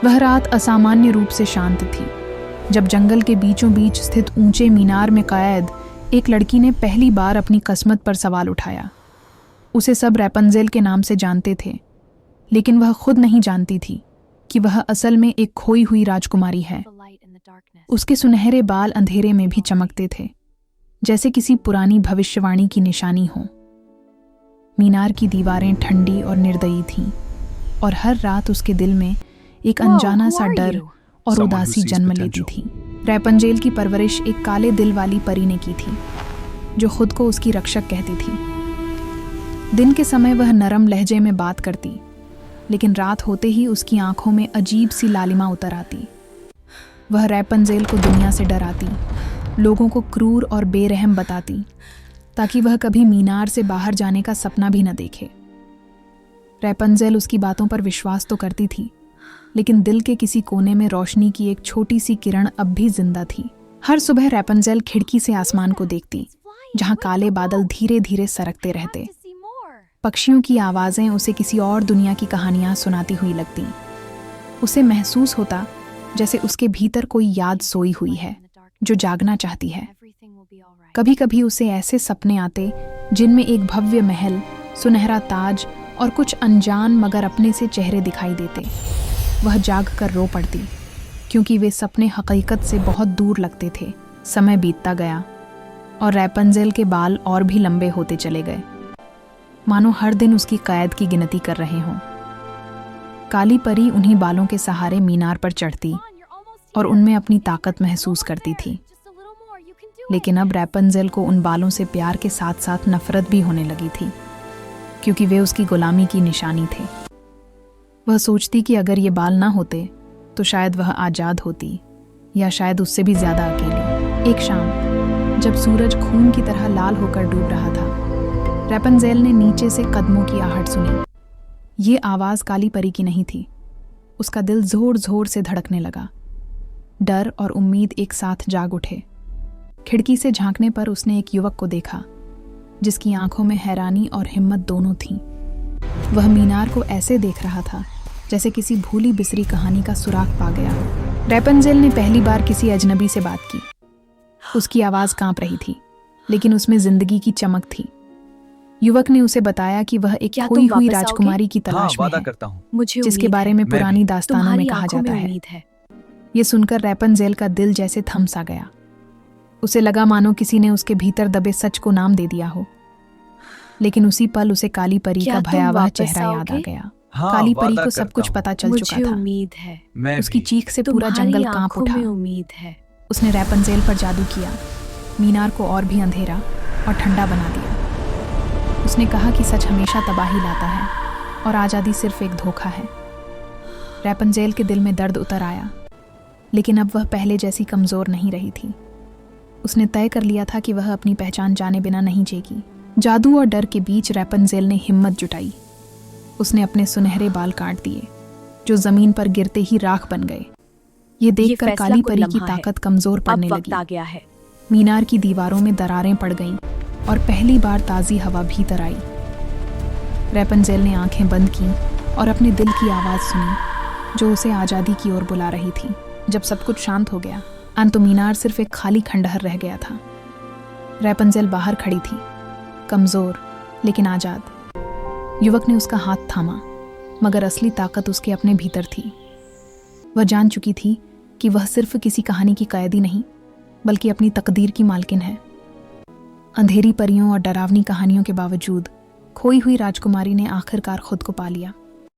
वह रात असामान्य रूप से शांत थी, जब जंगल के बीचों बीच स्थित ऊंचे मीनार में कैद एक लड़की ने पहली बार अपनी किस्मत पर सवाल उठाया। उसे सब रैपंजेल के नाम से जानते थे, लेकिन वह खुद नहीं जानती थी कि वह असल में एक खोई हुई राजकुमारी है। उसके सुनहरे बाल अंधेरे में भी चमकते थे, जैसे किसी पुरानी भविष्यवाणी की निशानी हो। मीनार की दीवारें ठंडी और निर्दयी थीं, और हर रात उसके दिल में एक अनजाना सा डर और उदासी जन्म लेती थी। रैपंजेल की परवरिश एक काले दिल वाली परी ने की थी, जो खुद को उसकी रक्षक कहती थी। दिन के समय वह नरम लहजे में बात करती, लेकिन रात होते ही उसकी आंखों में अजीब सी लालिमा उतर आती। वह रैपंजेल को दुनिया से डराती, लोगों को क्रूर और बेरहम बताती, ताकि वह कभी मीनार से बाहर जाने का सपना भी न देखे। रैपंजेल उसकी बातों पर विश्वास तो करती थी, लेकिन दिल के किसी कोने में रोशनी की एक छोटी सी किरण अब भी जिंदा थी। हर सुबह रैपंजेल खिड़की से आसमान को देखती, जहां काले बादल धीरे धीरे सरकते रहते। पक्षियों की आवाजें उसे किसी और दुनिया की कहानियां सुनाती हुई लगती। उसे महसूस होता जैसे उसके भीतर कोई याद सोई हुई है, जो जागना चाहती है। कभी कभी उसे ऐसे सपने आते जिनमें एक भव्य महल, सुनहरा ताज और कुछ अनजान मगर अपने से चेहरे दिखाई देते। वह जाग कर रो पड़ती, क्योंकि वे सपने हकीकत से बहुत दूर लगते थे। समय बीतता गया और रैपंजेल के बाल और भी लंबे होते चले गए, मानो हर दिन उसकी कैद की गिनती कर रहे हों। काली परी उन्हीं बालों के सहारे मीनार पर चढ़ती और उनमें अपनी ताकत महसूस करती थी। लेकिन अब रैपंजेल को उन बालों से प्यार के साथ साथ नफरत भी होने लगी थी, क्योंकि वे उसकी गुलामी की निशानी थे। वह सोचती कि अगर ये बाल ना होते तो शायद वह आज़ाद होती, या शायद उससे भी ज़्यादा अकेली। एक शाम जब सूरज खून की तरह लाल होकर डूब रहा था, रैपंजेल ने नीचे से कदमों की आहट सुनी। ये आवाज़ काली परी की नहीं थी। उसका दिल जोर जोर से धड़कने लगा। डर और उम्मीद एक साथ जाग उठे। खिड़की से झांकने पर उसने एक युवक को देखा, जिसकी आंखों में हैरानी और हिम्मत दोनों थीं। वह मीनार को ऐसे देख रहा था जैसे किसी भूली बिसरी कहानी का सुराग पा गया हो। रैपंजेल ने पहली बार किसी अजनबी से बात की। उसकी आवाज़ कांप रही थी, लेकिन उसमें जिंदगी की चमक थी। युवक ने उसे बताया कि वह एक खोई हुई राजकुमारी की तलाश में है, जिसके बारे में पुरानी दास्तानों में कहा जाता है। ये सुनकर रैपंजेल का दिल जैसे थम सा गया। उसे लगा मानो किसी ने उसके भीतर दबे सच को नाम दे दिया हो। लेकिन उसी पल उसे काली परी का भयावह चेहरा याद आ गया। काली परी को सब कुछ पता चल चुका था। उम्मीद है। उसकी चीख से पूरा जंगल कांप उठा। उम्मीद है। उसने रैपंजेल पर जादू किया, मीनार को और भी अंधेरा और ठंडा बना दिया। उसने कहा कि सच हमेशा तबाही लाता है और आज़ादी सिर्फ एक धोखा है। रैपंजेल के दिल में दर्द उतर आया, लेकिन अब वह पहले जैसी कमज़ोर नहीं रही थी। उसने तय कर लिया था कि वह अपनी पहचान जाने बिना नहीं जिएगी। जादू और डर के बीच रैपंजेल ने हिम्मत जुटाई। उसने अपने सुनहरे बाल काट दिए, जो ज़मीन पर गिरते ही राख बन गए। ये देखकर काली परी की ताकत कमज़ोर पड़ने लगी। मीनार की दीवारों में दरारें पड़ गईं और पहली बार ताज़ी हवा भीतर आई। रैपंजेल ने आंखें बंद की और अपने दिल की आवाज़ सुनी, जो उसे आज़ादी की ओर बुला रही थी। जब सब कुछ शांत हो गया, अंत मीनार सिर्फ एक खाली खंडहर रह गया था। रैपंजेल बाहर खड़ी थी, कमज़ोर लेकिन आज़ाद। युवक ने उसका हाथ थामा, मगर असली ताकत उसके अपने भीतर थी। वह जान चुकी थी कि वह सिर्फ किसी कहानी की कैदी नहीं, बल्कि अपनी तकदीर की मालकिन है। अंधेरी परियों और डरावनी कहानियों के बावजूद खोई हुई राजकुमारी ने आखिरकार खुद को पा लिया।